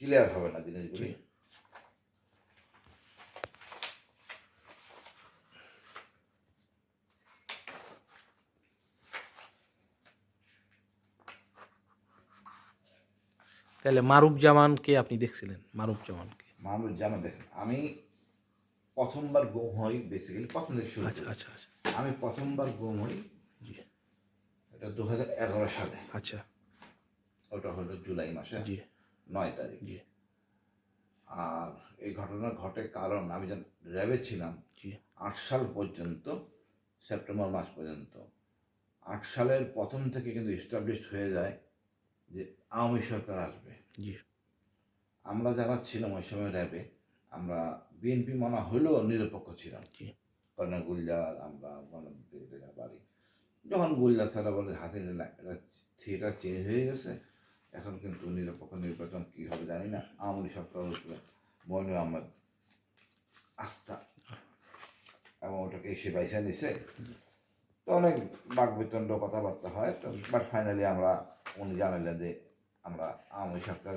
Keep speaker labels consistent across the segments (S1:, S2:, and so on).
S1: Clear হবে না জিনিসগুলি।
S2: তাহলে মারুফ-জামানকে আপনি দেখছিলেন? মারুফ-জামানকে?
S1: মাহমুদুজ্জামান দেখেন, আমি প্রথমবার গুম হই, বেসিক্যালি প্রথম থেকে শুরু
S2: আচ্ছা
S1: করি।
S2: আচ্ছা আচ্ছা
S1: আমি প্রথমবার গুম হই
S2: জি
S1: এটা 2011 সালে।
S2: আচ্ছা
S1: ওটা হলো জুলাই মাসে
S2: জি
S1: 9 তারিখ।
S2: জি
S1: আর এই ঘটনা ঘটে কারণ আমি যখন র্যাবে ছিলাম
S2: জি
S1: 8 সাল পর্যন্ত, সেপ্টেম্বর মাস পর্যন্ত, 8 সালের প্রথম থেকে কিন্তু এস্টাবলিশড হয়ে যায় যে আওয়ামী সরকার আসবে।
S2: জি
S1: আমরা যারা ছিলাম ওই সময় র্যাবে, আমরা বিএনপি মনে হলেও নিরপেক্ষ ছিলাম।
S2: জি
S1: কর্নেল গুলজার, আমরা বাড়ি, যখন গুলজার স্যারা বলে হাসিনা থিয়েটার চেঞ্জ হয়ে গেছে, এখন কিন্তু নিরপেক্ষ নির্বাচন কী হবে জানি না, আওয়ামী সরকারের উপরে মইনু আহমেদ আস্থা এবং ওটাকে এসে বাইসা নিছে। তো অনেক বাকবিতণ্ড কথাবার্তা হয়, তো বাট ফাইনালি আমরা উনি জানালেন যে আমরা আওয়ামী সরকার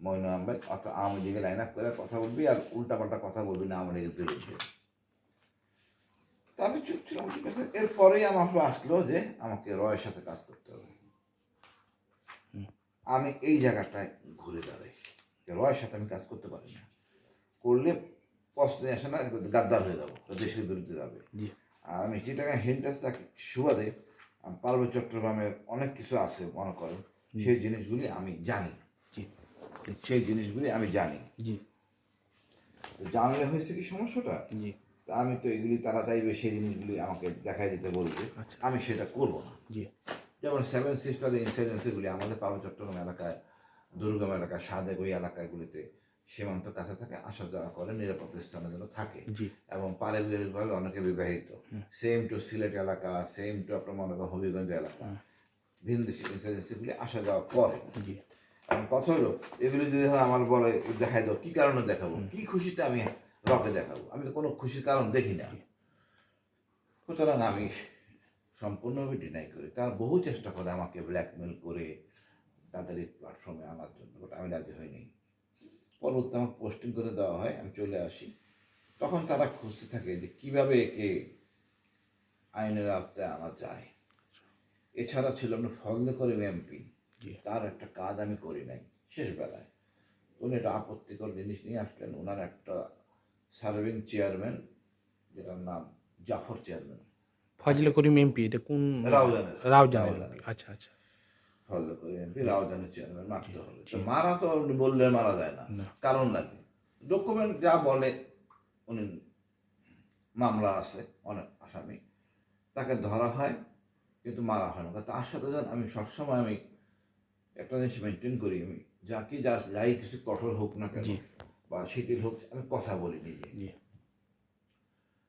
S1: মইনু আহমেদ অর্থাৎ আওয়ামী লীগে লাইন আপ করে কথা বলবি আর উল্টাপাল্টা কথা বলবি না আওয়ামী লীগের বিরুদ্ধে। তো আমি চুপ ছিলাম, ঠিক আছে। এরপরেই আমার আসলো যে আমাকে রয়ের সাথে কাজ করতে হবে। আমি এই জায়গাটায় ঘুরে দাঁড়াই, রয়ের সাথে আমি কাজ করতে পারি না, করলে প্রশ্ন আসে না, গাদ্দার হয়ে যাবো, দেশের বিরুদ্ধে যাবে।
S2: জি
S1: আর আমি যে টাকা হিন্টাস তাকে সুবাদে পার্বত্য চট্টগ্রামের অনেক কিছু আছে মনে করেন, সেই জিনিসগুলি আমি জানি,
S2: জি
S1: সেই জিনিসগুলি আমি জানি।
S2: জি
S1: তো জানলে হয়েছে কি সমস্যাটা,
S2: জি
S1: তা আমি তো এগুলি তারা চাইবে সেই জিনিসগুলি আমাকে দেখাই দিতে বলবে,
S2: আচ্ছা
S1: আমি সেটা করবো না।
S2: জি
S1: যেমন 7 সিস্টারের ইনসাইডেন্সিগুলি আমাদের পার্বত্য চট্টগ্রাম এলাকায়, দুর্গম এলাকা, সাদেক ওই এলাকাগুলিতে সীমান্ত কাছে থাকে, আসা যাওয়া করে, নিরাপদ স্থানের জন্য থাকে।
S2: জি
S1: এবং পারিবারিকভাবে অনেকে বিবাহিত, সেম টু সিলেট এলাকা, সেম টু আপনার মনে করেন হবিগঞ্জ এলাকা, ভিন দেশি ইনসাইডেন্সিগুলি আসা যাওয়া করে।
S2: জি
S1: এবং কথা হলো এগুলি যদি আমার বলে দেখাই দাও, কী কারণে দেখাবো, কী খুশিতে আমি রকে দেখাবো, আমি তো কোনো খুশির কারণ দেখি না। সুতরাং আমি সম্পূর্ণভাবে ডিনাই করি। তার বহু চেষ্টা করে আমাকে ব্ল্যাকমেল করে তাদের এই প্ল্যাটফর্মে আনার জন্য, বাট আমি রাজি হইনি। পরবর্তী আমাকে পোস্টিং করে দেওয়া হয়, আমি চলে আসি। তখন তারা খুঁজতে থাকে যে কীভাবে একে আইনের আওতায় আনা যায়। এছাড়া ছিল আমরা ফজলে করিম এমপি,
S2: জি
S1: তার একটা কাজ আমি করি নাই শেষ বেলায়। উনি একটা আপত্তিকর জিনিস নিয়ে আসলেন, ওনার একটা সার্ভিং চেয়ারম্যান, যেটার নাম জাফর চেয়ারম্যান,
S2: ফজলে করিম এমপি এটা কোন?
S1: রাউজানের
S2: রাউজানের এমপি,
S1: রাউজানের
S2: আচ্ছা আচ্ছা
S1: ফজলে করিম এমপি রাউজানের চেয়ারম্যান
S2: জি
S1: মারতে হবে। তো
S2: জি
S1: মারা তো বললে মারা যায় না,
S2: না
S1: কারণ লাগে। ডকুমেন্ট যা বলে, উনি মামলা আছে অনেক আসামি, তাকে ধরা হয় কিন্তু মারা হয় না। তার সাথে যখন আমি সবসময় আমি একটা জিনিস মেনটেন করি, আমি যাকে যাই কিছু কঠোর হোক না কেন
S2: জি
S1: বা শিথিল হোক, আমি কথা বলি নিজে।
S2: জি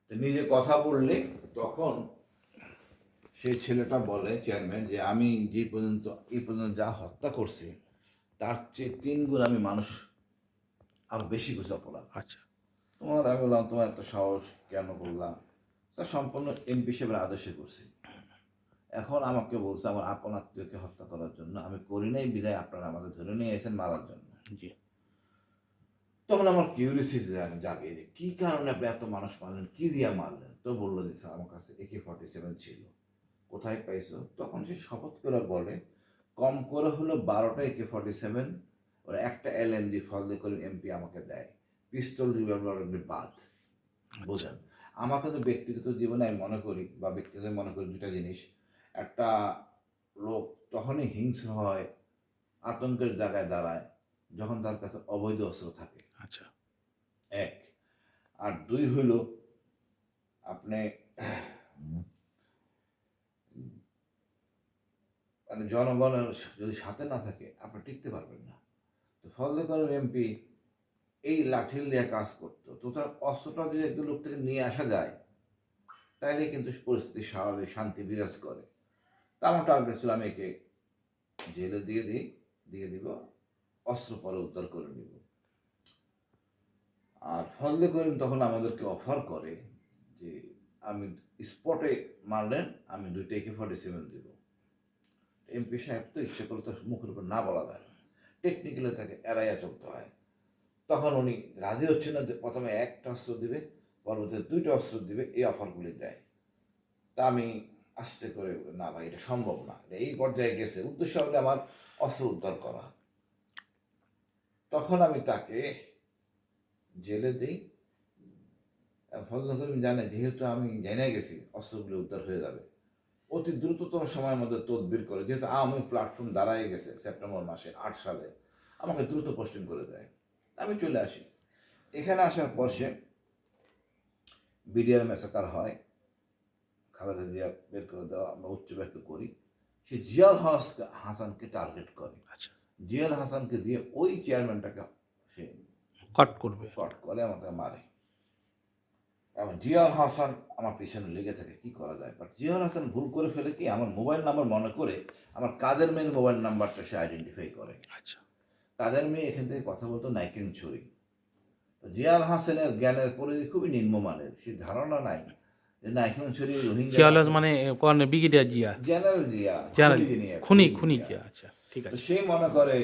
S1: তো নিজে কথা বললে তখন সেই ছেলেটা বলে, চেয়ারম্যান, যে আমি যে পর্যন্ত এই পর্যন্ত যা হত্যা করছি তার চেয়ে 3 গুণ আমি মানুষ আরো বেশি কিছু অপরাধ।
S2: আচ্ছা
S1: আমি বললাম তোমার এত সাহস কেন করলাম? তা সম্পূর্ণ এমপি সাহেবের আদেশে করছি। এখন আমাকে বলছে আমার আপন আত্মীয়কে হত্যা করার জন্য, আমি করি নাই বিধায় আপনারা আমাকে ধরে নিয়ে এসেছেন মারার জন্য।
S2: জি
S1: তখন আমার কিউরিয়াসিটি জাগে যে কী কারণে আপনি এত মানুষ মারলেন, কী দিয়ে মারলেন? তো বললো যে স্যার আমার কাছে AK-47 ছিল। কোথায় পাইছো? তখন সে শপথ করে বলে কম করে হলো 12টা AK-47, ওরা একটা LMG ফজলে করিম এমপি আমাকে দেয়, পিস্তল রিভলভার বাদ। বোঝেন, আমাকে তো ব্যক্তিগত জীবনে আমি মনে করি বা ব্যক্তিগত মনে করি দুটা জিনিস, একটা লোক তখনই হিংস্র হয়, আতঙ্কের জায়গায় দাঁড়ায়, যখন তার কাছে অবৈধ অস্ত্র থাকে,
S2: আচ্ছা
S1: 1। আর 2 হইল আপনি মানে জনগণের যদি সাথে না থাকে আপনি টিকতে পারবেন না। তো ফজলে করিম এমপি এই লাঠিল দিয়ে কাজ করতো, তো তার অস্ত্রটা যদি একজন লোক থেকে নিয়ে আসা যায় তাইলে কিন্তু পরিস্থিতি স্বাভাবিক, শান্তি বিরাজ করে। তা আমার টার্গেট ছিল আমি একে জেলে দিয়ে দিব, অস্ত্র পরে উদ্ধার করে নিব। আর ফজলে করিম তখন আমাদেরকে অফার করে যে আমি স্পটে মারলেন আমি 2টা AK-47 দিব। এমপি সাহেব তো ইচ্ছে করে তার মুখের উপর না বলা যায় না, টেকনিক্যালি তাকে এড়াইয়া চলতে হয়। তখন উনি রাজি হচ্ছে না যে প্রথমে একটা অস্ত্র দিবে, পরবর্তীতে 2টা অস্ত্র দিবে, এই অফারগুলি দেয়। তা আমি আস্তে করে না ভাই এটা সম্ভব না, এটা এই পর্যায়ে গেছে, উদ্দেশ্য হলে আমার অস্ত্র উদ্ধার করা। তখন আমি তাকে জেলে দিই। ফজল করিম জানে যেহেতু আমি জেনে গেছি অস্ত্রগুলি উদ্ধার হয়ে যাবে, অতি দ্রুততম সময়ের মধ্যে তদবির করে, যেহেতু আওয়ামী প্ল্যাটফর্ম দাঁড়ায় গেছে সেপ্টেম্বর মাসে 8 সালে, আমাকে দ্রুত পোস্টিং করে দেয়। আমি চলে আসি। এখানে আসার পর সে বিডিআর মেসাকার হয়, খালেদা জিয়া বের করে দেওয়া, আমরা উচ্চ ব্যাখ্যা করি। সে জিয়াউল হাসানকে টার্গেট করে,
S2: আচ্ছা,
S1: জিয়াউল হাসানকে দিয়ে ওই চেয়ারম্যানটাকে সে
S2: কাট করবে।
S1: কট করে আমাকে মারে। এবং জিয়াউল হাসান আমার পিছনে লেগে থাকে, কি করা যায়। বাট জিয়াউল হাসান ভুল করে ফেলে কি, আমার মোবাইল নাম্বার মনে করে আমার কাদের মেয়ের মোবাইল নাম্বারটা সে আইডেন্টিফাই করে।
S2: আচ্ছা,
S1: কাদের মেয়ে এখান থেকে কথা বলতো নাইকেনছড়ি। জিয়াউল হাসানের জ্ঞানের পরিধি খুবই নিম্নমানের, সে ধারণা নাই যে নাইকেনছড়ি রোহিঙ্গা
S2: জিয়া মানে কোন brigadier Zia,
S1: general Zia,
S2: general খুনি জিয়া। আচ্ছা, ঠিক
S1: তো
S2: আছে।
S1: সে মনে করে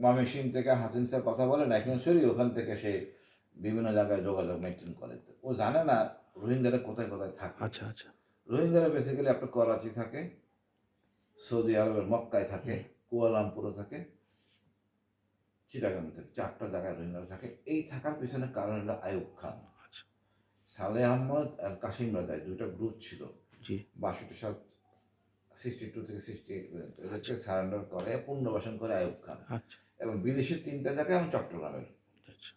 S1: ময়মনসিং থেকে হাসিন স্যার কথা বলে নাইকেনছড়ি, ওখান থেকে সে বিভিন্ন জায়গায় যোগাযোগ মেনটেন করে। ও জানে না রোহিঙ্গারা কোথায় কোথায় থাকে।
S2: আচ্ছা, আচ্ছা,
S1: রোহিঙ্গারা বেসিক্যালি আপনার করাচি থাকে, সৌদি আরবের মক্কায় থাকে, কুয়ালামপুরে থাকে, চিটাগাং থাকে, 4টা জায়গায় রোহিঙ্গারা থাকে। এই থাকার পিছনে কারণ হলো আইয়ুব খান,
S2: আচ্ছা,
S1: সালেহ আহমদ আর কাশিম রাজায় 2টা গ্রুপ ছিল।
S2: জি,
S1: 62 সাল 62 থেকে 68 পর্যন্ত এদেরকে সারেন্ডার করে, পুনর্বাসন করে আইয়ুব খান।
S2: আচ্ছা,
S1: এবং বিদেশের 3টা জায়গায়, এবং চট্টগ্রামের।
S2: আচ্ছা,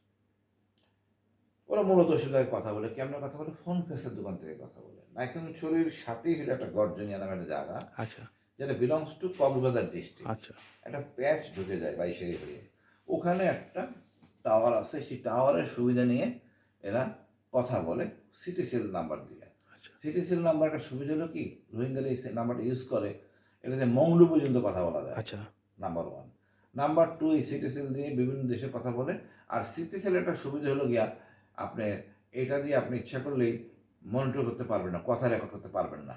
S1: ওরা মূলত সে জায়গায় কথা বলে, কেমন কথা বলে, ফোন ফেসের দোকান থেকে কথা বলে। নাইকেনছড়ির সাথেই হলো একটা গর্জনিয়া নামের একটা জায়গা,
S2: আচ্ছা,
S1: যেটা বিলংস টু কক্সবাজার ডিস্ট্রিক্ট।
S2: আচ্ছা,
S1: একটা প্যাচ ঢুকে যায় বাইশেরি হয়ে, ওখানে একটা টাওয়ার আছে, সেই টাওয়ারের সুবিধা নিয়ে এরা কথা বলে সিটি সেল নাম্বার দিয়ে।
S2: আচ্ছা,
S1: সিটি সেল নাম্বারটা সুবিধা হলো কি, রোহিঙ্গারা এই নাম্বারটা ইউজ করে এটাতে মংলু পর্যন্ত কথা বলা যায়,
S2: আচ্ছা,
S1: নাম্বার 1। নাম্বার 2, এই সিটি সেল দিয়ে বিভিন্ন দেশে কথা বলে। আর সিটি সেল একটা সুবিধা হলো গিয়া, আপনি এটা দিয়ে আপনি ইচ্ছা করলেই মনিটর করতে পারবেন না, কথা রেকর্ড করতে পারবেন না,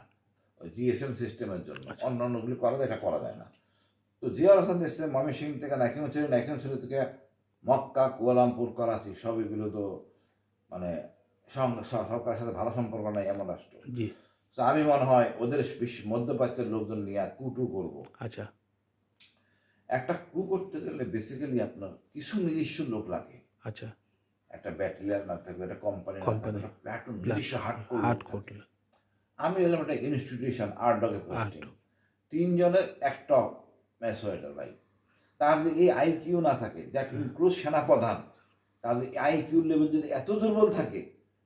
S1: ওই জিএসএম সিস্টেমের জন্য। অন্য অন্যগুলি করা যায়, এটা করা যায় না। তো জিয়াউল হাসান দেশে ময়মনসিং থেকে নাইকেনছড়ি, নাইকেনছড়ি থেকে মক্কা, কুয়ালামপুর, করাচি, সব এগুলো তো মানে সরকারের সাথে ভালো সম্পর্ক নাই এমন রাষ্ট্র।
S2: জি,
S1: তো আমি মনে হয় ওদের মধ্যপ্রাচ্যের লোকজন নিয়ে কুটু করবো।
S2: আচ্ছা,
S1: একটা কু করতে গেলে বেসিক্যালি আপনার কিছু নিজস্ব লোক লাগে।
S2: আচ্ছা,
S1: একটা ব্যাটালিয়ান না থাকবে, একটা কোম্পানি না থাকবে, একটা প্ল্যাটুন, নিজস্ব
S2: হার্ড
S1: হার্ড
S2: কোট,
S1: আমি এলাম একটা ইনস্টিটিউশন, আর্টডগে পোস্টিং, 3 জনের একটা ম্যাচ ওয়েটার ভাই। তার যদি এই আইকিউ না থাকে, দ্যাট ইনক্লুড সেনাপ্রধান, তার যদি আইকিউ লেভেল যদি এত দুর্বল থাকে,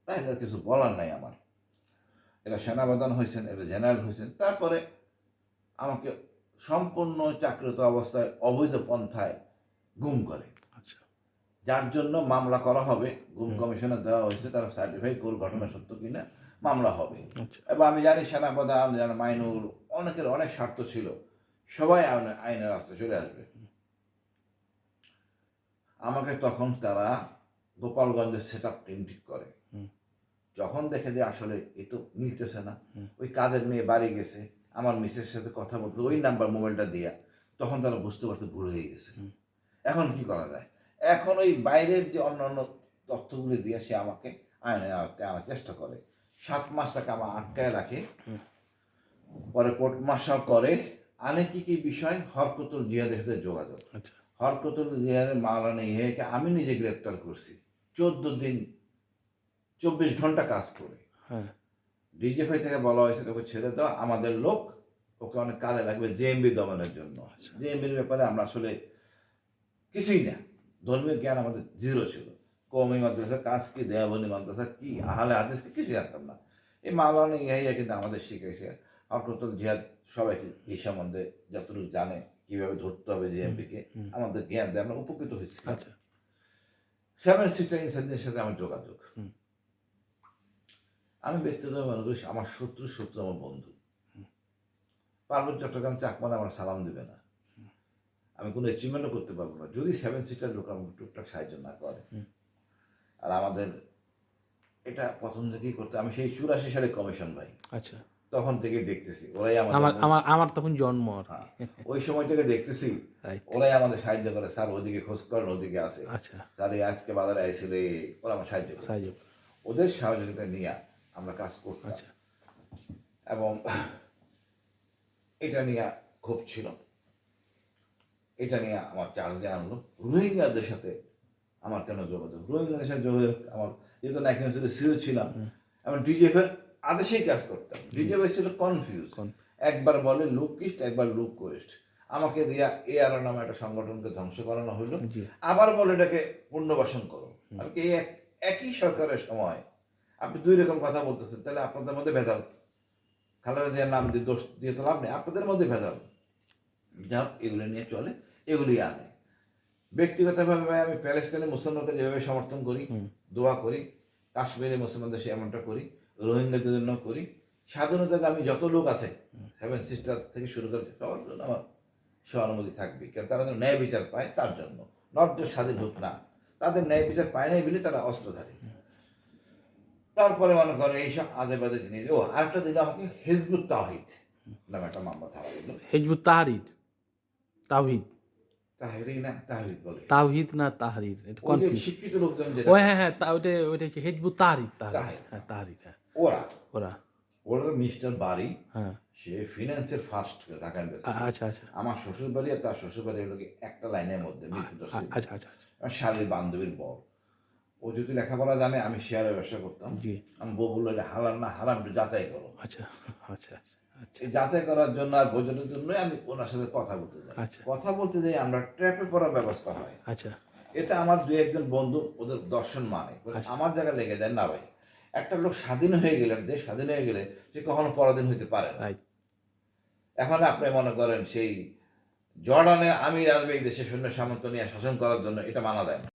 S1: তাহলে আর কিছু বলার নাই আমার। এটা সেনাপ্রধান হয়েছেন, এটা জেনারেল হয়েছেন, তারপরে আমাকে সম্পূর্ণ চাকরিরত অবস্থায় অবৈধ পন্থায় গুম করে,
S2: আচ্ছা,
S1: যার জন্য মামলা করা হবে। গুম কমিশনে দেওয়া হয়েছে, তারা সার্টিফাই করুন ঘটনা সত্য কিনা, মামলা হবে।
S2: আচ্ছা,
S1: এবং আমি জানি সেনাপ্রধান, যেন মাইনুর, অনেকের অনেক স্বার্থ ছিল, সবাই আইনের রাস্তায় চলে আসবে। আমাকে তখন তারা গোপালগঞ্জের সেট আপ টিম ঠিক করে। যখন দেখে যে আসলে এ তো মিলতেছে না, ওই কাদের মেয়ে বাড়ি গেছে, আমার মিসের সাথে কথা বলতে ওই নাম্বার মোবাইলটা দিয়া, তখন তারা বুঝতে পারতে ভুল হয়ে গেছে। এখন কি করা যায়, এখন ওই বাইরের যে অন্য অন্য তথ্যগুলি দিয়ে সে আমাকে আইনে আনার চেষ্টা করে। 7 মাস তাকে আমার আটকায় রাখে, পরে কোর্ট মার্শাল করে। আনে কি বিষয়, হরকতুল জিহাদের সাথে যোগাযোগ।
S2: আচ্ছা,
S1: হরকতুল জিহাদের মাওলানা ইহেকে আমি নিজে গ্রেপ্তার করছি, 14 দিন 24 ঘন্টা কাজ করে।
S2: হ্যাঁ,
S1: ডিজিএফআই থেকে বলা হয়েছে তোকে ছেড়ে দাও, আমাদের লোক ওকে অনেক কাজে লাগবে জেএমবি দমনের জন্য। জেএমবির ব্যাপারে আমরা আসলে কিছুই না, ধর্মীয় জ্ঞান আমাদের জিরো ছিল। কওমি মাদ্রাসা কাজ কি, দেওবন্দি মাদ্রাসা কি, আহলে হাদিস কি, কিছু জানতাম না। এই মাওলানা ইহাইয়া কিন্তু আমাদের শিখেছে। হরকতুল জিহাদ সবাইকে এই সম্বন্ধে যতটুকু জানে, কিভাবে ধরতে হবে জেএমবিকে, আমাদের জ্ঞান দেয়, আমরা উপকৃত হয়েছিলাম।
S2: আচ্ছা,
S1: 7 সিস্টার ইনসাইডের সাথে আমার যোগাযোগ। আমি ব্যক্তিগত মানুষ, আমার শত্রু আমার বন্ধু। পার্বত্য চট্টগ্রাম চাকমানে আমার সালাম দিবে না, আমি কোনো অ্যাচিভমেন্টও করতে পারবো না যদি 7 সিটার লোক আমাকে টুকটাক সাহায্য না করে। আর আমাদের এটা প্রথম থেকেই করতে, আমি সেই 84 সালে কমিশন ভাই,
S2: আচ্ছা,
S1: তখন থেকে দেখতেছি ওরাই
S2: আমার
S1: আমাদের
S2: আমার আমার তখন জন্ম আর কি।
S1: হ্যাঁ, ওই সময় থেকে দেখতেছি
S2: Right.
S1: ওরাই আমাদের সাহায্য করে, স্যার ওদিকে খোঁজ করেন, ওদিকে আছে,
S2: আচ্ছা,
S1: স্যার এই আজকে বাজারে আইছিল, ওরা আমার সাহায্য করে।
S2: সাহায্য করে।
S1: ওদের সহযোগিতা নিয়ে আমরা কাজ করতাম
S2: আচ্ছা,
S1: এবং এটা নিয়ে ক্ষোভ ছিল, এটা নিয়ে আমার চার্জে আনলো রোহিঙ্গাদের সাথে আমার কেন যোগাযোগ, রোহিঙ্গাদের সাথে যোগাযোগ আমার যেহেতু না এখানে সিও ছিলাম, আমি ডিজেফের আদেশেই কাজ করতাম। ডিজেফ ছিল কনফিউজ, একবার বলে লুক ইস্ট, একবার লুক ওয়েস্ট। আমাকে দিয়া এআরও নামে একটা সংগঠনকে ধ্বংস করানো হইলো,
S2: জি।
S1: আবার বলে এটাকে পুনর্বাসন করো। আর কি একই সরকারের সময় আপনি দুই রকম কথা বলতেছেন, তাহলে আপনাদের মধ্যে ভেজাল, খালেদা জিয়ার নাম দিয়ে দোষ দিয়ে তো লাভ নেই, আপনাদের মধ্যে ভেজাল। যা এগুলো নিয়ে চলে, এগুলি আনে। ব্যক্তিগতভাবে আমি প্যালেস্টাইনে মুসলমানদের যেভাবে সমর্থন করি, দোয়া করি, কাশ্মীরে মুসলমানদের সে এমনটা করি, রোহিঙ্গাদের জন্য করি, স্বাধীনতাকামী যত লোক আছে, সেভেন সিস্টার থেকে শুরু করে সবার জন্য আমার সহানুভূতি থাকবে, কারণ তারা যেন ন্যায় বিচার পায় তার জন্য, নট যে স্বাধীন হোক না, তাদের ন্যায় বিচার পায় নাই বলে তারা অস্ত্রধারী। তারপরে মনে করেন এইসব আদে বাদে জিনিস। ও আরেকটা দিল আমাকে হিজবুত তাওহীদ নামে একটা মামলা থাকা দিল।
S2: হিজবুত তাহরির, তাওহীদ,
S1: তাহেরি না তাহিদ বলে,
S2: তাওহীদ না তাহরির, এটা
S1: ওই যে
S2: কনফিউজ।
S1: শিক্ষিত লোকজন যেটা,
S2: ও হ্যাঁ হ্যাঁ, ওইটা হচ্ছে হিজবুত তাহরির, তাহরির,
S1: তাহরির।
S2: হ্যাঁ তাহরির, হ্যাঁ।
S1: ওরা
S2: ওরা,
S1: ওরা মিস্টার বাড়ি,
S2: হ্যাঁ,
S1: সে ফিনান্সের ফার্স্ট ঢাকা ইউনিভার্সিটি।
S2: আচ্ছা আচ্ছা,
S1: আমার শ্বশুর বাড়ি আর তার শ্বশুর বাড়ি হলো কি একটা লাইনের মধ্যে, মিরপুর দশ।
S2: আচ্ছা আচ্ছা, আচ্ছা,
S1: আমার শালীর বান্ধবীর বর, ও যদি লেখাপড়া জানে, আমি শেয়ারের ব্যবসা করতাম।
S2: জি,
S1: আমি বউ বললো এটা হালাল না হারাম, একটু যাচাই করো।
S2: আচ্ছা আচ্ছা আচ্ছা,
S1: এই যাচাই করার জন্য আর বোঝানোর জন্য আমি ওনার সাথে কথা বলতে যাই।
S2: আচ্ছা।
S1: কথা বলতে যাই, আমরা ট্র্যাপে পড়ার ব্যবস্থা হয়।
S2: আচ্ছা,
S1: এতে আমার দু একজন বন্ধু ওদের দর্শন মানে আমার জায়গায় লেগে যায়, না ভাই, একটা লোক স্বাধীন হয়ে গেলে, দেশ স্বাধীন হয়ে গেলে সে কখনো পরাধীন হইতে পারে না।
S2: রাইট।
S1: এখন আপনি মনে করেন সেই জর্ডানে আমির আসবে এই দেশে সৈন্য সামন্ত নিয়ে শাসন করার জন্য, এটা মানা যায় না।